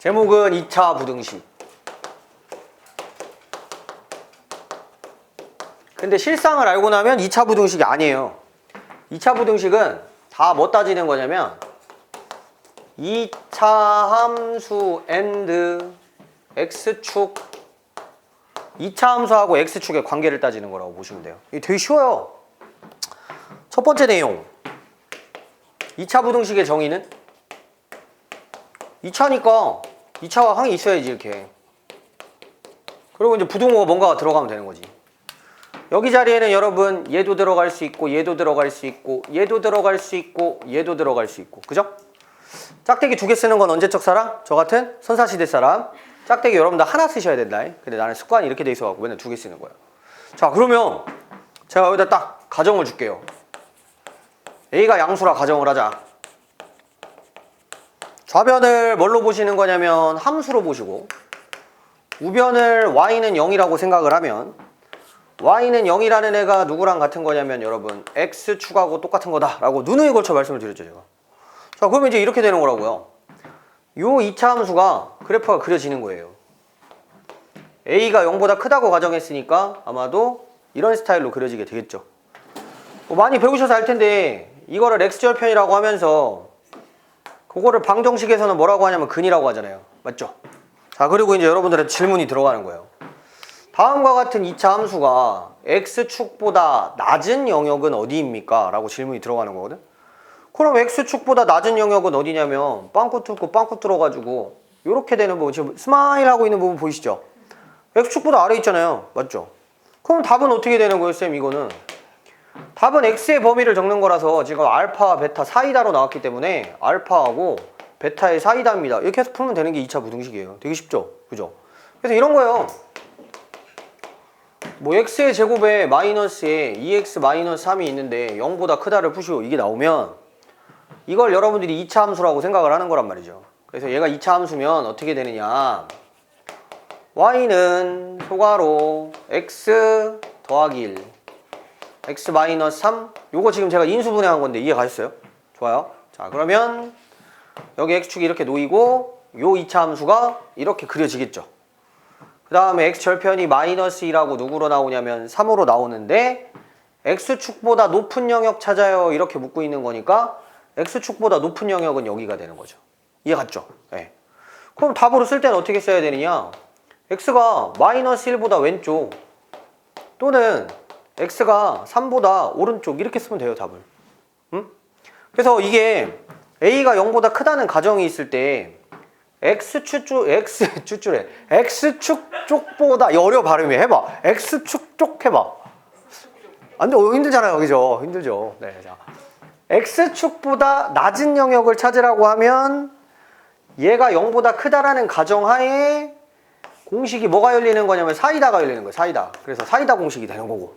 제목은 2차 부등식. 근데 실상을 알고 나면 2차 부등식이 아니에요. 2차 부등식은 다 뭐 따지는 거냐면 2차 함수 and x축 2차 함수하고 x축의 관계를 따지는 거라고 보시면 돼요. 이게 되게 쉬워요. 첫 번째 내용 2차 부등식의 정의는 2차니까 2차가 항이 있어야지 이렇게. 그리고 이제 부등호가 뭔가가 들어가면 되는 거지. 여기 자리에는 여러분 얘도 들어갈 수 있고 얘도 들어갈 수 있고 얘도 들어갈 수 있고 얘도 들어갈 수 있고 그죠? 짝대기 2개 쓰는 건 언제적 사람? 저 같은 선사시대 사람 짝대기 여러분들 하나 쓰셔야 된다. 근데 나는 습관이 이렇게 돼 있어갖고 맨날 2개 쓰는 거야. 자 그러면 제가 여기다 딱 가정을 줄게요. A가 양수라 가정을 하자. 좌변을 뭘로 보시는 거냐면 함수로 보시고 우변을 y는 0이라고 생각을 하면 y는 0이라는 애가 누구랑 같은 거냐면 여러분 x축하고 똑같은 거다라고 누누이 걸쳐 말씀을 드렸죠 제가. 자 그러면 이제 이렇게 되는 거라고요. 요 2차 함수가 그래프가 그려지는 거예요. a가 0보다 크다고 가정했으니까 아마도 이런 스타일로 그려지게 되겠죠. 뭐 많이 배우셔서 알 텐데 이거를 x절편이라고 하면서 그거를 방정식에서는 뭐라고 하냐면 근이라고 하잖아요. 맞죠? 자 그리고 이제 여러분들의 질문이 들어가는 거예요. 다음과 같은 2차 함수가 x축보다 낮은 영역은 어디입니까? 라고 질문이 들어가는 거거든. 그럼 x축보다 낮은 영역은 어디냐면 빵꾸 뚫고 빵꾸 뚫어가지고 이렇게 되는 부분 지금 스마일 하고 있는 부분 보이시죠? x축보다 아래 있잖아요. 맞죠? 그럼 답은 어떻게 되는 거예요 쌤 이거는? 답은 x의 범위를 적는 거라서 지금 알파, 베타 사이다로 나왔기 때문에 알파하고 베타의 사이다입니다. 이렇게 해서 풀면 되는 게 2차 부등식이에요. 되게 쉽죠? 그죠? 그래서 이런 거예요. 뭐 x의 제곱에 마이너스에 2x 마이너스 3이 있는데 0보다 크다를 푸시고 이게 나오면 이걸 여러분들이 2차 함수라고 생각을 하는 거란 말이죠. 그래서 얘가 2차 함수면 어떻게 되느냐 y는 소괄호 x 더하기 1 x 마이너스 3 요거 지금 제가 인수분해한 건데 이해 가셨어요? 좋아요. 자 그러면 여기 x축이 이렇게 놓이고 요 2차 함수가 이렇게 그려지겠죠. 그 다음에 x절편이 마이너스 2라고 누구로 나오냐면 3으로 나오는데 x축보다 높은 영역 찾아요 이렇게 묻고 있는 거니까 x축보다 높은 영역은 여기가 되는 거죠. 이해 갔죠? 네. 그럼 답으로 쓸 때는 어떻게 써야 되느냐 x가 마이너스 1보다 왼쪽 또는 x가 3보다 오른쪽 이렇게 쓰면 돼요 답을. 응? 그래서 이게 a가 0보다 크다는 가정이 있을 때 x축 쪽보다 어려워 발음이 해봐. x축 쪽 해봐. 안돼 힘들잖아요 그죠? 힘들죠. 네, 자 x축보다 낮은 영역을 찾으라고 하면 얘가 0보다 크다라는 가정하에 공식이 뭐가 열리는 거냐면 사이다가 열리는 거예요. 사이다. 그래서 사이다 공식이 되는 거고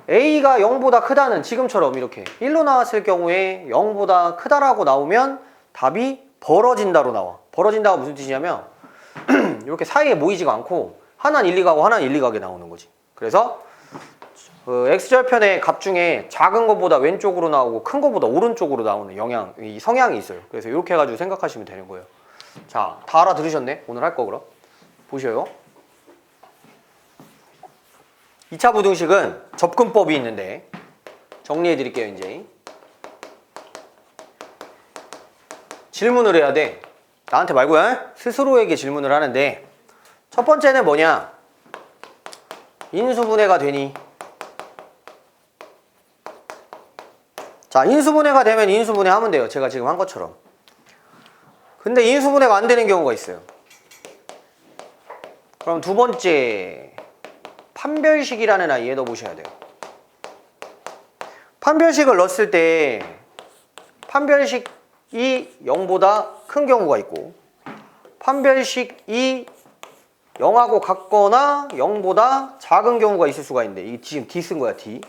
a가 0보다 크다는 지금처럼 이렇게 1로 나왔을 경우에 0보다 크다라고 나오면 답이 벌어진다로 나와. 벌어진다가 무슨 뜻이냐면 이렇게 사이에 모이지가 않고 하나는 1, 2가고 하나는 1, 2가게 나오는 거지. 그래서 그 x절편의 값 중에 작은 것보다 왼쪽으로 나오고 큰 것보다 오른쪽으로 나오는 이 성향이 있어요. 그래서 이렇게 해가지고 생각하시면 되는 거예요. 자, 다 알아들으셨네? 오늘 할 거 그럼? 보셔요. 2차 부등식은 접근법이 있는데 정리해 드릴게요 이제. 질문을 해야 돼. 나한테 말고요. 스스로에게 질문을 하는데 첫 번째는 뭐냐? 인수분해가 되니? 자, 인수분해가 되면 인수분해 하면 돼요. 제가 지금 한 것처럼. 근데 인수분해가 안 되는 경우가 있어요. 그럼 두 번째 판별식이라는 아이에 넣어보셔야 돼요. 판별식을 넣었을 때 판별식이 0보다 큰 경우가 있고 판별식이 0하고 같거나 0보다 작은 경우가 있을 수가 있는데 이게 지금 D 쓴 거야 D.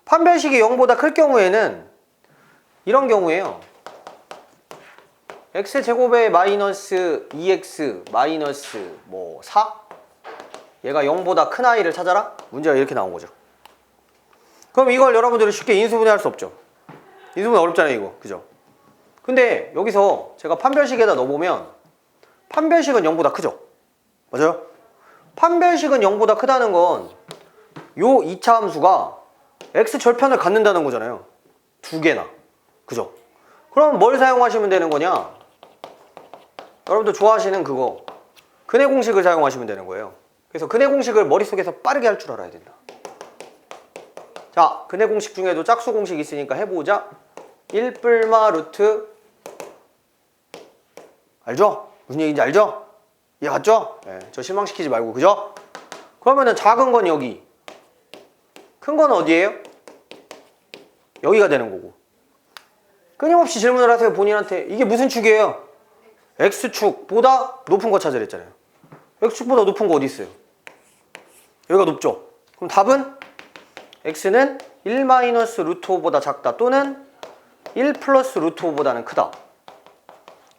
판별식이 0보다 클 경우에는 이런 경우에요. x제곱에 마이너스 2x 마이너스 4 얘가 0보다 큰 아이를 찾아라? 문제가 이렇게 나온 거죠. 그럼 이걸 여러분들이 쉽게 인수분해할 수 없죠. 인수분해 어렵잖아요 이거. 그죠? 근데 여기서 제가 판별식에다 넣어보면 판별식은 0보다 크죠? 맞아요? 판별식은 0보다 크다는 건 요 2차 함수가 x 절편을 갖는다는 거잖아요. 두 개나. 그죠? 그럼 뭘 사용하시면 되는 거냐? 여러분들 좋아하시는 그거 근해 공식을 사용하시면 되는 거예요. 그래서 근해 공식을 머릿속에서 빠르게 할 줄 알아야 된다. 자, 근해 공식 중에도 짝수 공식 있으니까 해보자. 1뿔마 루트 알죠? 무슨 얘기인지 알죠? 이해 갔죠? 네, 저 실망시키지 말고 그죠? 그러면은 작은 건 여기, 큰 건 어디예요? 여기가 되는 거고. 끊임없이 질문을 하세요. 본인한테 이게 무슨 축이에요? X축보다 높은 거 찾으랬잖아요. X축보다 높은 거 어디 있어요? 여기가 높죠? 그럼 답은 X는 1 마이너스 루트 5보다 작다 또는 1 플러스 루트 5보다는 크다.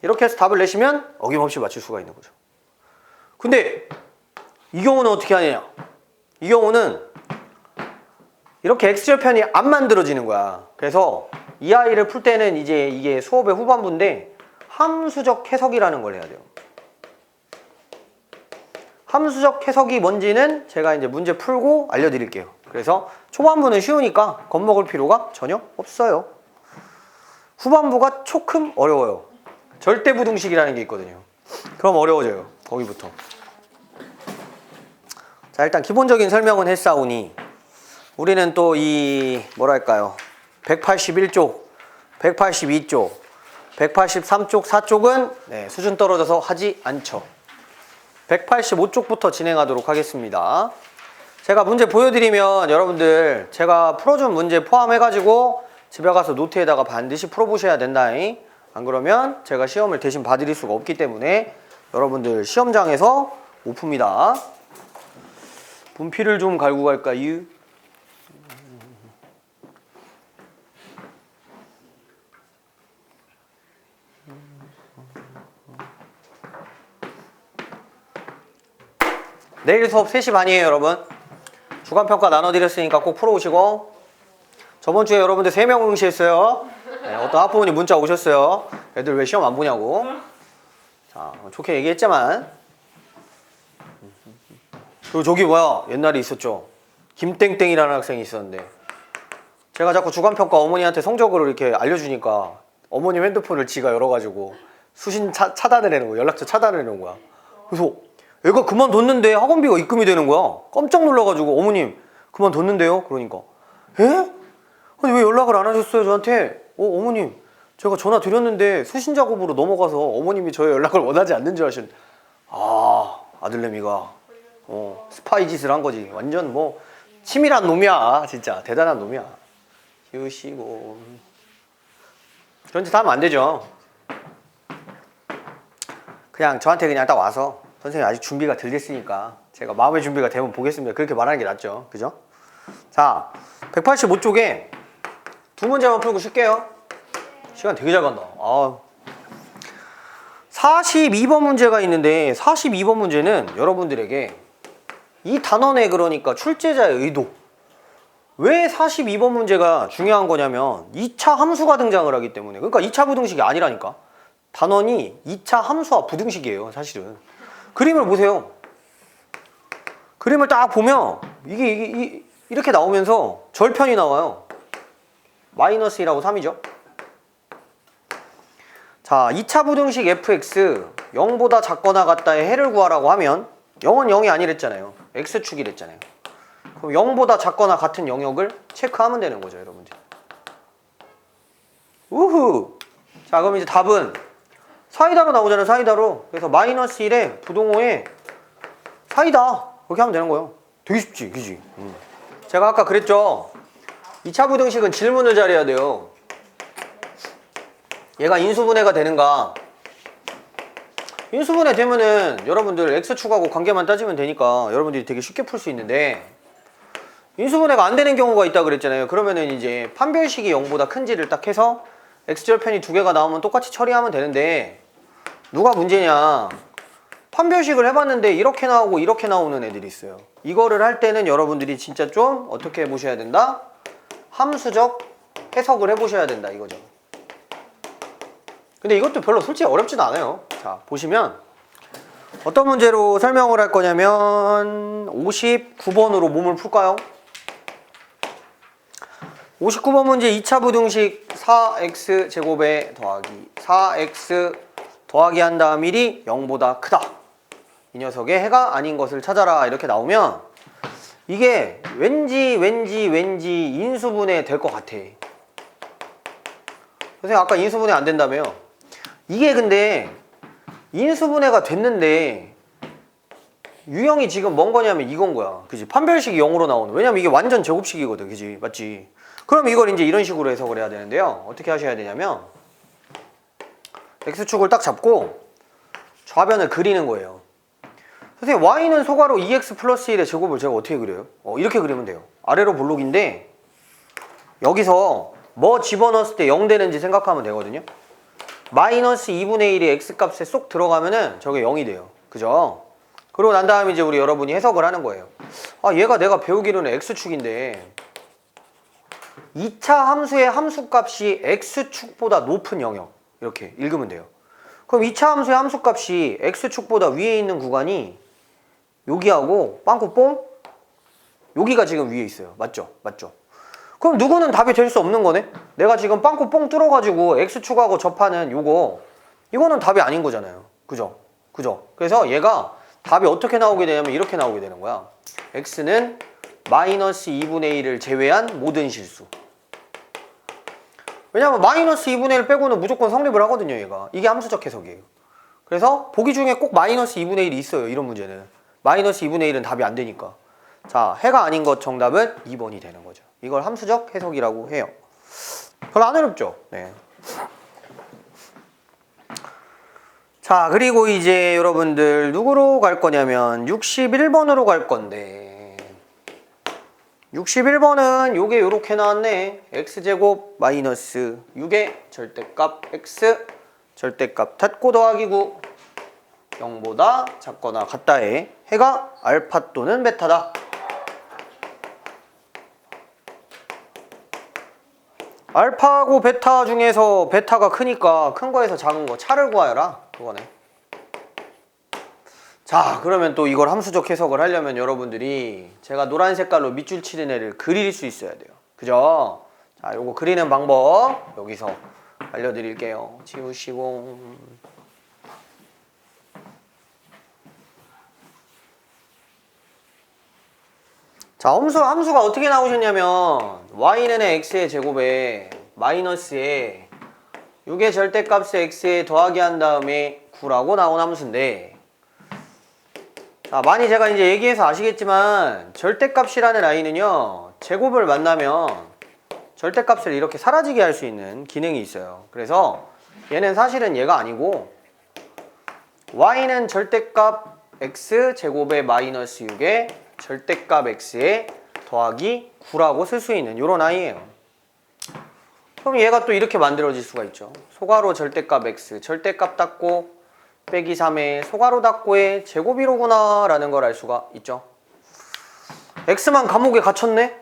이렇게 해서 답을 내시면 어김없이 맞출 수가 있는 거죠. 근데 이 경우는 어떻게 하느냐? 이 경우는 이렇게 X절편이 안 만들어지는 거야. 그래서 이 아이를 풀 때는 이제 이게 수업의 후반부인데 함수적 해석이라는 걸 해야 돼요. 함수적 해석이 뭔지는 제가 이제 문제 풀고 알려드릴게요. 그래서 초반부는 쉬우니까 겁먹을 필요가 전혀 없어요. 후반부가 조금 어려워요. 절대부등식이라는 게 있거든요. 그럼 어려워져요. 거기부터. 자, 일단 기본적인 설명은 했사오니 우리는 또 이 뭐랄까요 181쪽, 182쪽, 183쪽, 4쪽은 네, 수준 떨어져서 하지 않죠. 185쪽부터 진행하도록 하겠습니다. 제가 문제 보여드리면 여러분들 제가 풀어준 문제 포함해가지고 집에 가서 노트에다가 반드시 풀어보셔야 된다. 안 그러면 제가 시험을 대신 봐드릴 수가 없기 때문에 여러분들 시험장에서 못 풉니다. 분필을 좀 갈고 갈까요? 내일 수업 3시 반이에요, 여러분. 주간평가 나눠드렸으니까 꼭 풀어오시고. 저번 주에 여러분들 3명 응시했어요. 네, 어떤 학부모님 문자 오셨어요. 애들 왜 시험 안 보냐고. 자, 좋게 얘기했지만. 그리고 저기 뭐야, 옛날에 있었죠. 김땡땡이라는 학생이 있었는데 제가 자꾸 주간평가 어머니한테 성적으로 이렇게 알려주니까 어머님 핸드폰을 지가 열어가지고 수신 차단을 해놓은 거야. 연락처 차단을 해놓은 거야. 그래서 애가 그만뒀는데 학원비가 입금이 되는 거야. 깜짝 놀라가지고 어머님 그만뒀는데요? 그러니까 에? 아니 왜 연락을 안 하셨어요 저한테? 어머님 제가 전화 드렸는데 수신 작업으로 넘어가서 어머님이 저의 연락을 원하지 않는 줄 아신. 아 아들내미가 스파이 짓을 한 거지. 완전 뭐 치밀한 놈이야. 진짜 대단한 놈이야. 휴시고 그런 짓 하면 안 되죠. 그냥 저한테 그냥 딱 와서 선생님 아직 준비가 덜 됐으니까 제가 마음의 준비가 되면 보겠습니다. 그렇게 말하는 게 낫죠. 그죠? 자, 185쪽에 두 문제만 풀고 쉴게요. 시간 되게 잘 간다. 42번 문제가 있는데 42번 문제는 여러분들에게 이 단원의 그러니까 출제자의 의도, 왜 42번 문제가 중요한 거냐면 2차 함수가 등장을 하기 때문에. 그러니까 2차 부등식이 아니라니까. 단원이 2차 함수와 부등식이에요 사실은. 그림을 보세요. 그림을 딱 보면 이게 이렇게 나오면서 절편이 나와요. 마이너스 1하고 3이죠. 자, 2차 부등식 fx 0보다 작거나 같다의 해를 구하라고 하면 0은 0이 아니랬잖아요. x축이랬잖아요. 그럼 0보다 작거나 같은 영역을 체크하면 되는 거죠, 여러분들. 우후! 자, 그럼 이제 답은 사이다로 나오잖아요, 사이다로. 그래서 마이너스 1에 부동호에 사이다. 그렇게 하면 되는 거예요. 되게 쉽지, 그지? 제가 아까 그랬죠. 2차 부등식은 질문을 잘해야 돼요. 얘가 인수분해가 되는가? 인수분해 되면은 여러분들 x축하고 관계만 따지면 되니까 여러분들이 되게 쉽게 풀 수 있는데 인수분해가 안 되는 경우가 있다 그랬잖아요. 그러면은 이제 판별식이 0보다 큰지를 딱 해서 x절편이 두 개가 나오면 똑같이 처리하면 되는데 누가 문제냐? 판별식을 해봤는데 이렇게 나오고 이렇게 나오는 애들이 있어요. 이거를 할 때는 여러분들이 진짜 좀 어떻게 해보셔야 된다? 함수적 해석을 해보셔야 된다 이거죠. 근데 이것도 별로 솔직히 어렵지도 않아요. 자, 보시면 어떤 문제로 설명을 할 거냐면 59번으로 몸을 풀까요? 59번 문제 2차 부등식 4x 제곱에 더하기 4x 더하기 한 다음 1이 0보다 크다. 이 녀석의 해가 아닌 것을 찾아라. 이렇게 나오면 이게 왠지 인수분해 될 것 같아. 선생님 아까 인수분해 안 된다며요. 이게 근데 인수분해가 됐는데 유형이 지금 뭔 거냐면 이건 거야. 그지? 판별식이 0으로 나오는. 왜냐면 이게 완전 제곱식이거든. 그지? 맞지? 그럼 이걸 이제 이런 식으로 해석을 해야 되는데요. 어떻게 하셔야 되냐면 x축을 딱 잡고 좌변을 그리는 거예요. 선생님 y는 소괄호 2x 플러스 1의 제곱을 제가 어떻게 그려요? 이렇게 그리면 돼요. 아래로 볼록인데 여기서 뭐 집어넣었을 때 0 되는지 생각하면 되거든요. 마이너스 2분의 1이 x값에 쏙 들어가면은 저게 0이 돼요. 그죠? 그러고 난 다음에 이제 우리 여러분이 해석을 하는 거예요. 아, 얘가 내가 배우기로는 x축인데 2차 함수의 함수값이 x축보다 높은 영역. 이렇게 읽으면 돼요. 그럼 2차 함수의 함수값이 x축보다 위에 있는 구간이 여기하고 빵꾸 뽕? 여기가 지금 위에 있어요. 맞죠? 맞죠? 그럼 누구는 답이 될 수 없는 거네? 내가 지금 빵꾸 뽕 뚫어가지고 x축하고 접하는 이거는 답이 아닌 거잖아요. 그죠? 그죠? 그래서 얘가 답이 어떻게 나오게 되냐면 이렇게 나오게 되는 거야. x는 마이너스 2분의 1을 제외한 모든 실수. 왜냐면 마이너스 2분의 1 빼고는 무조건 성립을 하거든요. 얘가. 이게 함수적 해석이에요. 그래서 보기 중에 꼭 마이너스 2분의 1이 있어요. 이런 문제는. 마이너스 2분의 1은 답이 안 되니까. 자, 해가 아닌 것 정답은 2번이 되는 거죠. 이걸 함수적 해석이라고 해요. 별로 안 어렵죠? 네. 자, 그리고 이제 여러분들 누구로 갈 거냐면 61번으로 갈 건데 61번은 요게 요렇게 나왔네. x제곱 마이너스 6의 절대값 x 절대값 닫고 더하기 9 0보다 작거나 같다에 해가 알파 또는 베타다. 알파하고 베타 중에서 베타가 크니까 큰 거에서 작은 거 차를 구하여라. 그거네. 자, 그러면 또 이걸 함수적 해석을 하려면 여러분들이 제가 노란 색깔로 밑줄 치는 애를 그릴 수 있어야 돼요. 그죠? 자, 요거 그리는 방법 여기서 알려드릴게요. 지우시고. 자, 함수가 어떻게 나오셨냐면 y는 x의 제곱에 마이너스에 6의 절대값에 x에 더하기 한 다음에 9라고 나온 함수인데, 자, 많이 제가 이제 얘기해서 아시겠지만 절대값이라는 아이는요 제곱을 만나면 절대값을 이렇게 사라지게 할 수 있는 기능이 있어요. 그래서 얘는 사실은 얘가 아니고 y는 절대값 x 제곱에 마이너스 6에 절대값 x에 더하기 9라고 쓸 수 있는 이런 아이예요. 그럼 얘가 또 이렇게 만들어질 수가 있죠. 소괄호 절대값 x 절대값 닫고 빼기 3에 소괄호 닫고의 제곱이로구나 라는 걸 알 수가 있죠. x만 감옥에 갇혔네?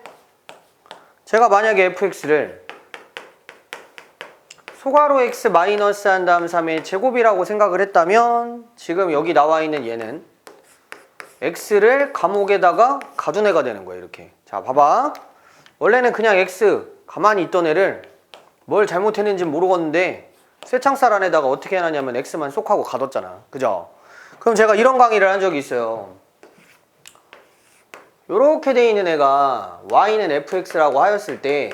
제가 만약에 fx를 소괄호 x 마이너스 한 다음 3의 제곱이라고 생각을 했다면 지금 여기 나와 있는 얘는 x를 감옥에다가 가둔 애가 되는 거예요. 이렇게. 자, 봐봐. 원래는 그냥 x 가만히 있던 애를 뭘 잘못했는지 모르겠는데 쇠창살 안에다가 어떻게 해놨냐면 x만 쏙 하고 가뒀잖아. 그죠? 그럼 제가 이런 강의를 한 적이 있어요. 요렇게 돼 있는 애가 y는 fx라고 하였을 때,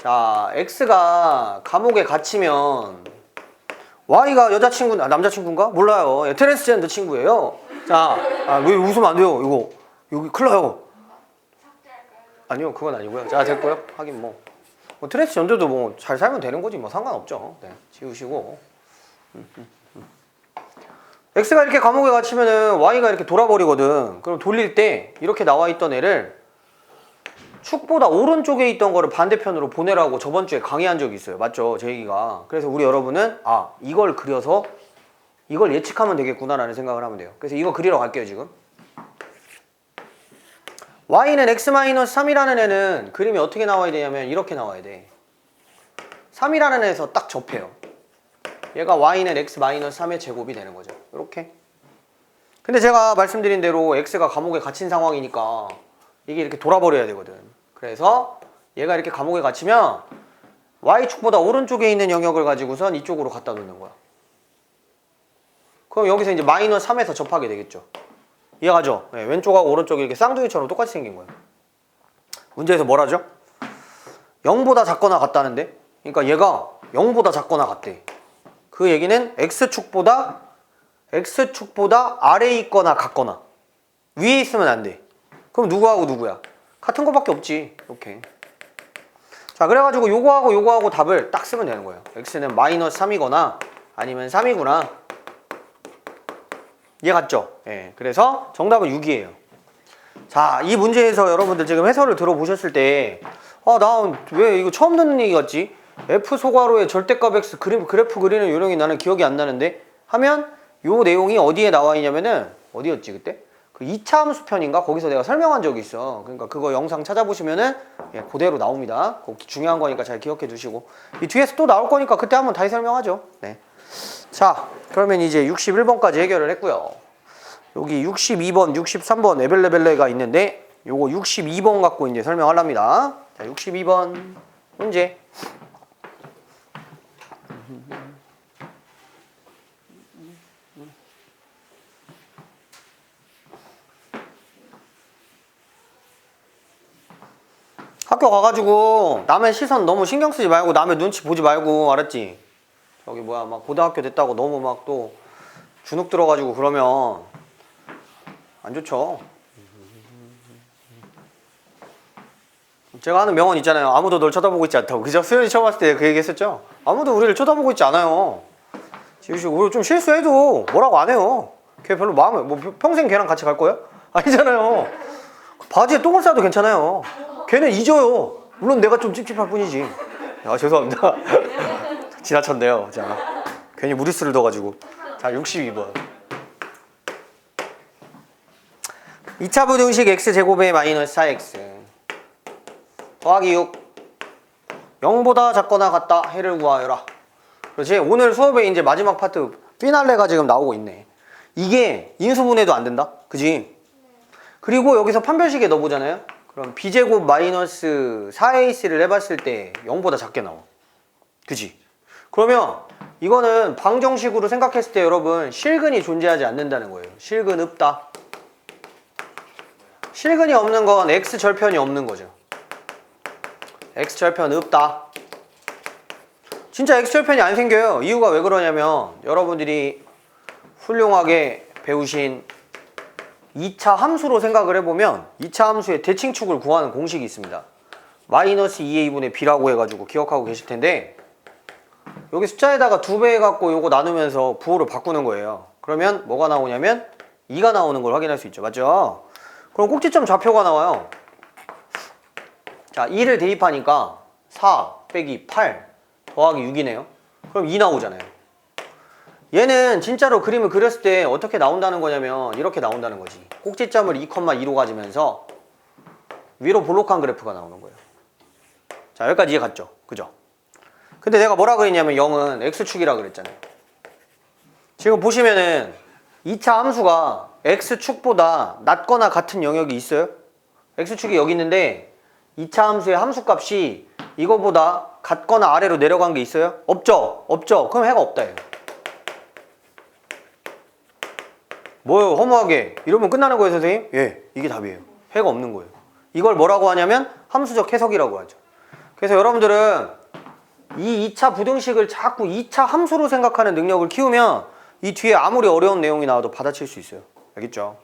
자, x가 감옥에 갇히면 y가 여자친구, 남자친구인가? 몰라요. 예, 트랜스젠더 친구예요. 자, 왜 웃으면 안 돼요? 이거 여기 큰일 나요. 아니요, 그건 아니고요. 자, 됐고요. 하긴 뭐 트랜스젠더도 뭐 잘 살면 되는 거지 뭐 상관없죠. 네, 지우시고. x가 이렇게 감옥에 갇히면은 y가 이렇게 돌아버리거든. 그럼 돌릴 때 이렇게 나와 있던 애를 축보다 오른쪽에 있던 거를 반대편으로 보내라고 저번 주에 강의한 적이 있어요. 맞죠? 제 얘기가. 그래서 우리 여러분은 이걸 그려서 이걸 예측하면 되겠구나라는 생각을 하면 돼요. 그래서 이거 그리러 갈게요. 지금 y는 x-3이라는 애는 그림이 어떻게 나와야 되냐면 이렇게 나와야 돼. 3이라는 애에서 딱 접해요. 얘가 y는 x-3의 제곱이 되는 거죠. 이렇게. 근데 제가 말씀드린 대로 x가 감옥에 갇힌 상황이니까 이게 이렇게 돌아버려야 되거든. 그래서 얘가 이렇게 감옥에 갇히면 y축보다 오른쪽에 있는 영역을 가지고선 이쪽으로 갖다 놓는 거야. 그럼 여기서 이제 -3에서 접하게 되겠죠. 이해가죠? 네, 왼쪽하고 오른쪽이 이렇게 쌍둥이처럼 똑같이 생긴 거예요. 문제에서 뭐라죠? 0보다 작거나 같다는데? 그러니까 얘가 0보다 작거나 같대. 그 얘기는 x축보다 아래에 있거나 같거나 위에 있으면 안 돼. 그럼 누구하고 누구야? 같은 거밖에 없지. 이렇게. 자, 그래가지고 요거하고 답을 딱 쓰면 되는 거예요. x는 -3이거나 아니면 3이구나. 이해 갔죠? 예. 그래서 정답은 6이에요. 자, 이 문제에서 여러분들 지금 해설을 들어보셨을 때 나 왜 이거 처음 듣는 얘기 같지? F 소괄호의 절대값 X 그래프 그리는 요령이 나는 기억이 안 나는데 하면 요 내용이 어디에 나와 있냐면은 어디였지 그때? 그 2차 함수 편인가? 거기서 내가 설명한 적이 있어. 그러니까 그거 영상 찾아보시면은 예, 그대로 나옵니다. 그거 중요한 거니까 잘 기억해 두시고 이 뒤에서 또 나올 거니까 그때 한번 다시 설명하죠. 네. 자, 그러면 이제 61번까지 해결을 했고요. 여기 62번, 63번 에벨레벨레가 있는데 요거 62번 갖고 이제 설명하랍니다. 자, 62번 문제. 학교 가가지고 남의 시선 너무 신경 쓰지 말고 남의 눈치 보지 말고 알았지? 저기 뭐야 막 고등학교 됐다고 너무 막 또 주눅 들어가지고 그러면 안 좋죠. 제가 하는 명언 있잖아요. 아무도 널 쳐다보고 있지 않다고. 그죠? 수현이 처음 왔을 때 그 얘기 했었죠? 아무도 우리를 쳐다보고 있지 않아요. 지우씨 우리 좀 실수해도 뭐라고 안 해요. 걔 별로 마음에 뭐 평생 걔랑 같이 갈 거야? 아니잖아요. 바지에 똥을 싸도 괜찮아요. 걔는 잊어요. 물론 내가 좀 찝찝할 뿐이지. 아, 죄송합니다. 지나쳤네요. 자, 괜히 무리수를 둬가지고. 자, 62번. 2차 부등식 x제곱에 -4x 더하기 6 0보다 작거나 같다 해를 구하여라. 그렇지? 오늘 수업의 이제 마지막 파트 피날레가 지금 나오고 있네. 이게 인수분해도 안 된다. 그지? 그리고 여기서 판별식에 넣어보잖아요. 그럼 b제곱 -4ac를 해봤을 때 0보다 작게 나와. 그지? 그러면 이거는 방정식으로 생각했을 때 여러분 실근이 존재하지 않는다는 거예요. 실근 없다. 실근이 없는 건 x절편이 없는 거죠. x절편 없다. 진짜 x절편이 안 생겨요. 이유가 왜 그러냐면 여러분들이 훌륭하게 배우신 2차 함수로 생각을 해보면 2차 함수의 대칭축을 구하는 공식이 있습니다. -2a분의 b라고 해가지고 기억하고 계실 텐데 여기 숫자에다가 2배 해갖고 요거 나누면서 부호를 바꾸는 거예요. 그러면 뭐가 나오냐면 2가 나오는 걸 확인할 수 있죠. 맞죠? 그럼 꼭지점 좌표가 나와요. 자, 2를 대입하니까 4 빼기 8 더하기 6이네요. 그럼 2 나오잖아요. 얘는 진짜로 그림을 그렸을 때 어떻게 나온다는 거냐면 이렇게 나온다는 거지. 꼭지점을 2,2로 가지면서 위로 볼록한 그래프가 나오는 거예요. 자, 여기까지 이해 갔죠? 그죠? 근데 내가 뭐라 그랬냐면 0은 x축이라 그랬잖아요. 지금 보시면은 2차 함수가 x축보다 낮거나 같은 영역이 있어요? x축이 여기 있는데 2차 함수의 함수값이 이거보다 같거나 아래로 내려간 게 있어요? 없죠? 없죠? 그럼 해가 없다 얘. 뭐요? 허무하게 이러면 끝나는 거예요 선생님? 예, 이게 답이에요. 해가 없는 거예요. 이걸 뭐라고 하냐면 함수적 해석이라고 하죠. 그래서 여러분들은 이 2차 부등식을 자꾸 2차 함수로 생각하는 능력을 키우면 이 뒤에 아무리 어려운 내용이 나와도 받아칠 수 있어요. 알겠죠?